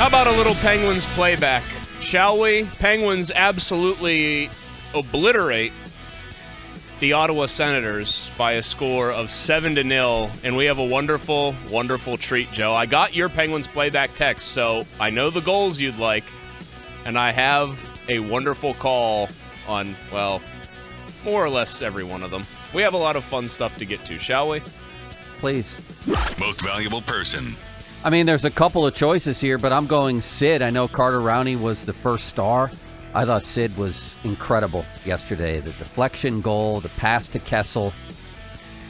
How about a little Penguins playback, shall we? Penguins absolutely obliterate the Ottawa Senators by a score of 7-0, and we have a wonderful, wonderful treat, Joe. I got your Penguins playback text, so I know the goals you'd like, and I have a wonderful call on, well, more or less every one of them. We have a lot of fun stuff to get to, shall we? Please. Most valuable person. I mean, there's a couple of choices here, but I'm going Sid. I know Carter Downey was the first star. I thought Sid was incredible yesterday. The deflection goal, the pass to Kessel.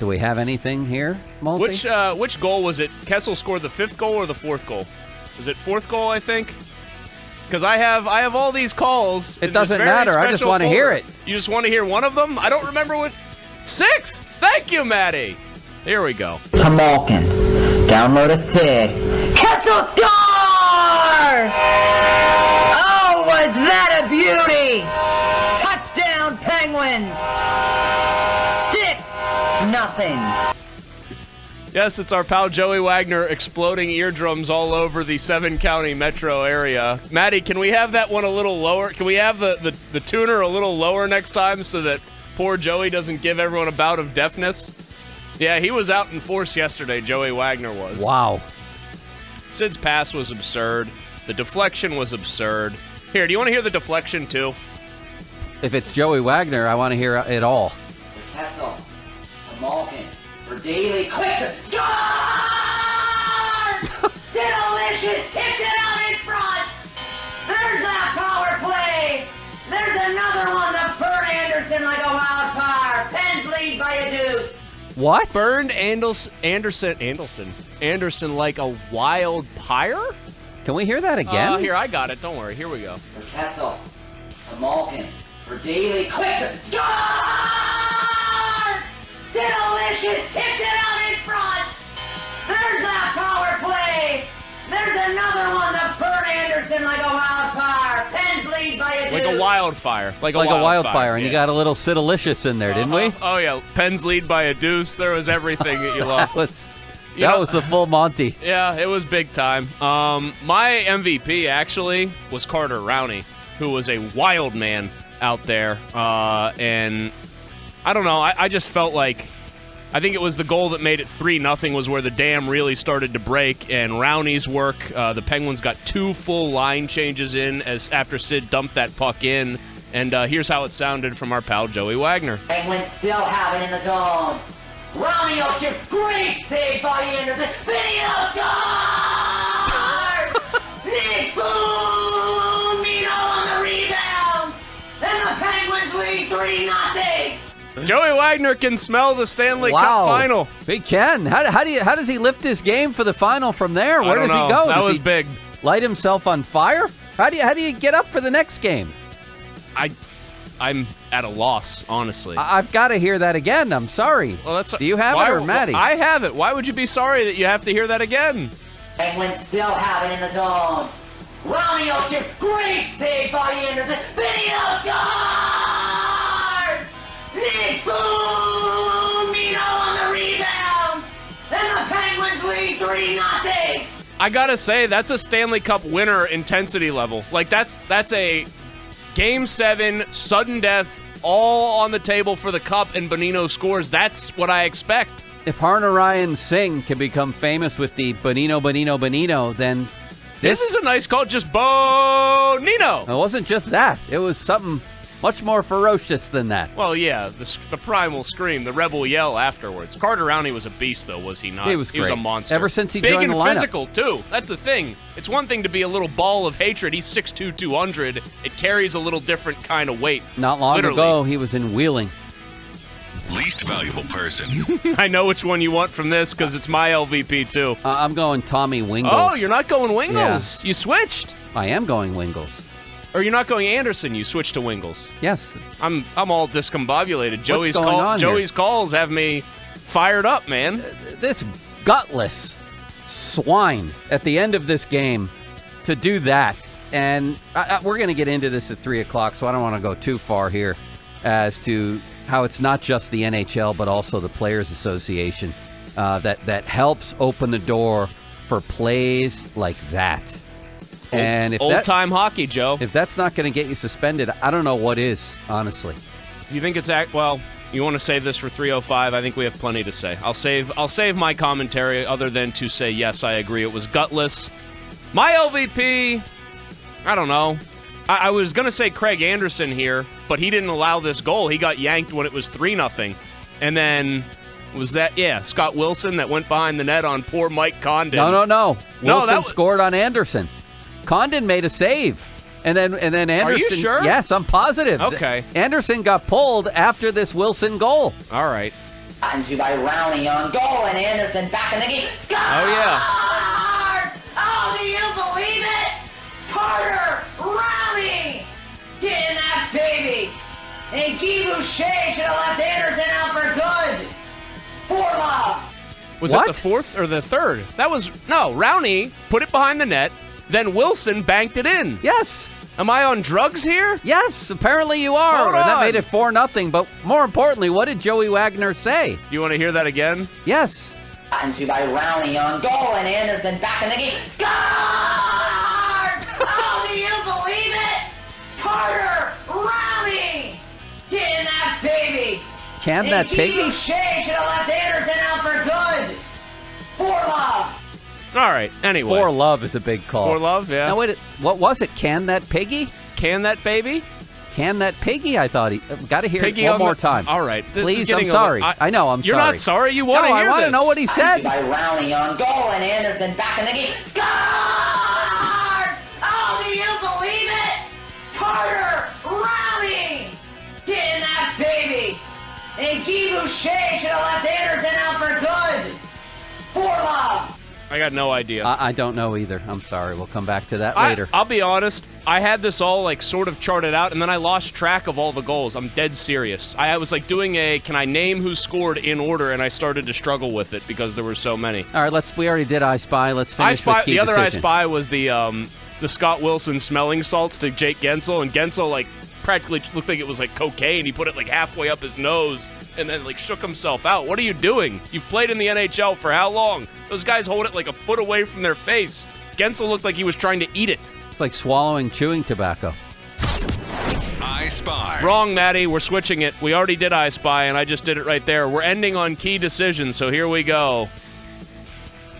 Do we have anything here, Molsey? Which goal was it? Kessel scored the 5th goal or the 4th goal? Was it 4th goal, I think? Because I have all these calls. It doesn't matter. I just want to hear it. You just want to hear one of them? I don't remember what. 6th! Thank you, Maddie! Here we go. To Malkin. Download a Sid. Kessel scores! Oh, was that a beauty? Touchdown, Penguins! 6-0. Yes, it's our pal Joey Wagner exploding eardrums all over the 7-county metro area. Maddie, can we have that one a little lower? Can we have the tuner a little lower next time so that poor Joey doesn't give everyone a bout of deafness? Yeah, he was out in force yesterday, Joey Wagner was. Wow. Sid's pass was absurd. The deflection was absurd. Here, do you want to hear the deflection too? If it's Joey Wagner, I want to hear it all. For Kessel. For Malkin. For Daly. Quick! Score! Sidalicious tipped it out in front! There's that power play! There's another one to burn Anderson like a wildfire. Pens lead by a deuce. What? Burned Anderson like a wildfire? Can we hear that again? Here, I got it. Don't worry. Here we go. For Kessel. For Malkin. For Daly. Quick! Score! Sidalicious tipped it out in front! There's that power play! There's another one to burn Anderson like a wildfire. Pens lead by a deuce. Like a wildfire. Like a wildfire, and yeah. you got a little Sidalicious in there, didn't we? Oh, yeah. Pens lead by a deuce. There was everything that you love. That was the full Monty. Yeah, it was big time. My MVP, actually, was Carter Downey, who was a wild man out there. And I don't know. I just felt like I think it was the goal that made it 3-0 was where the dam really started to break, and Rowney's work, the Penguins got 2 full line changes in after Sid dumped that puck in, and here's how it sounded from our pal Joey Wagner. Penguins still have it in the zone. Rowney Ocean, great save by Anderson. Bonino scores! Nick Bonino on the rebound, and the Penguins lead 3-0. Joey Wagner can smell the Stanley Cup final. He can. How does he lift his game for the final from there? Where does he go? That does was he big. Light himself on fire? How do you get up for the next game? I'm at a loss, honestly. I've got to hear that again. I'm sorry. Well, do you have it or Maddie? I have it. Why would you be sorry that you have to hear that again? Penguins still have it in the zone. Rowney Ocean, great save by Anderson. Bonino scores! Nick Bonino on the rebound, and the Penguins lead 3-0. I gotta say, that's a Stanley Cup winner intensity level. Like, that's a Game 7, sudden death, all on the table for the Cup, and Bonino scores. That's what I expect. If Harnarayan Singh can become famous with the Bonino, then this is a nice call. Just Bonino. It wasn't just that. It was something much more ferocious than that. Well, yeah, the primal scream, the rebel yell afterwards. Carter Downey was a beast, though, was he not? He was great. He was a monster. Ever since he Big joined the lineup. Big and physical, too. That's the thing. It's one thing to be a little ball of hatred. He's 6'2", 200. It carries a little different kind of weight. Not long ago, he was in Wheeling. Least valuable person. I know which one you want from this because it's my LVP, too. I'm going Tommy Wingles. Oh, you're not going Wingles. Yeah. You switched. I am going Wingles. Or you're not going Anderson, you switched to Wingles. Yes. I'm all discombobulated. Joey's calls have me fired up, man. This gutless swine at the end of this game to do that. And we're going to get into this at 3 o'clock, so I don't want to go too far here as to how it's not just the NHL, but also the Players Association that helps open the door for plays like that. And if old-time hockey, Joe. If that's not going to get you suspended, I don't know what is, honestly. You think it's well? You want to save this for 3:05? I think we have plenty to say. I'll save my commentary, other than to say yes, I agree. It was gutless. My LVP, I don't know. I was gonna say Craig Anderson here, but he didn't allow this goal. He got yanked when it was 3-0, and then was that Scott Wilson that went behind the net on poor Mike Condon? No. Wilson scored on Anderson. Condon made a save. And then Anderson. Are you sure? Yes, I'm positive. Okay. Anderson got pulled after this Wilson goal. All right. Gotten to by Rowney on goal, and Anderson back in the game. Scores! Oh, yeah. Oh, do you believe it? Carter Downey getting that baby. And Guy Boucher should have left Anderson out for good. 4-love. Was it the fourth or the third? Rowney put it behind the net. Then Wilson banked it in. Yes. Am I on drugs here? Yes, apparently you are. Hold And that on. made it 4-0. But more importantly, what did Joey Wagner say? Do you want to hear that again? Yes. Gotten to by Rowney on goal, and Anderson back in the game. Scores! Oh, do you believe it? Carter Downey getting that baby. Can that piggy? Guy Boucher should have left Anderson out for good. 4-love. All right, anyway. 4-love is a big call. 4-love, yeah. Now, wait, what was it? Can that piggy? Can that baby? Can that piggy? I thought he... Got to hear Piggy it one more time. All right. Please, I'm sorry. I know, I'm You're sorry. not sorry? You want to hear this? I want to know what he said. By Rowney on goal, and Anderson back in the game. Scores! Oh, do you believe it? Carter Downey getting that baby. And Guy Boucher should have left Anderson out for good. 4-love. I got no idea. I don't know either. I'm sorry. We'll come back to that later. I'll be honest. I had this all sort of charted out, and then I lost track of all the goals. I'm dead serious. I was doing can I name who scored in order, and I started to struggle with it because there were so many. All right, we already did I Spy. Let's finish with key The other decision. I Spy was the Scott Wilson smelling salts to Jake Gensel, and Gensel practically looked like it was cocaine. He put it halfway up his nose and then shook himself out. What are you doing? You've played in the NHL for how long? Those guys hold it a foot away from their face. Gensel looked like he was trying to eat it. It's like swallowing chewing tobacco. I Spy. Wrong, Maddie. We're switching it. We already did I Spy, and I just did it right there. We're ending on key decisions, so here we go.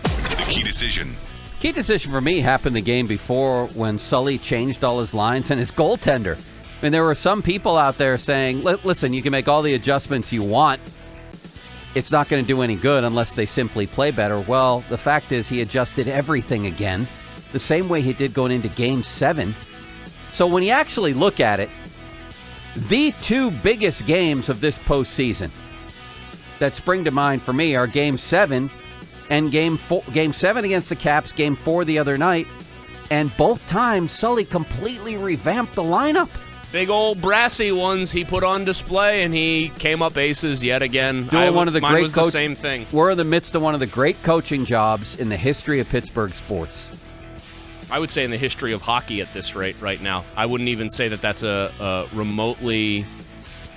The key decision. Key decision for me happened the game before when Sully changed all his lines and his goaltender. I mean, there were some people out there saying, listen, you can make all the adjustments you want. It's not going to do any good unless they simply play better. Well, the fact is he adjusted everything again, the same way he did going into Game 7. So when you actually look at it, the two biggest games of this postseason that spring to mind for me are Game 7 and Game 7 against the Caps, Game 4 the other night. And both times, Sully completely revamped the lineup. Big old brassy ones he put on display, and he came up aces yet again. Mine was the same thing. We're in the midst of one of the great coaching jobs in the history of Pittsburgh sports. I would say in the history of hockey at this rate right now. I wouldn't even say that that's a remotely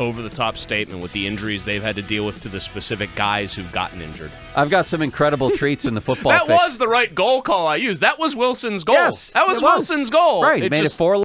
over-the-top statement with the injuries they've had to deal with to the specific guys who've gotten injured. I've got some incredible treats in the football That was the right goal call I used. That was Wilson's goal. Yes, that was Wilson's goal. Right, made it 4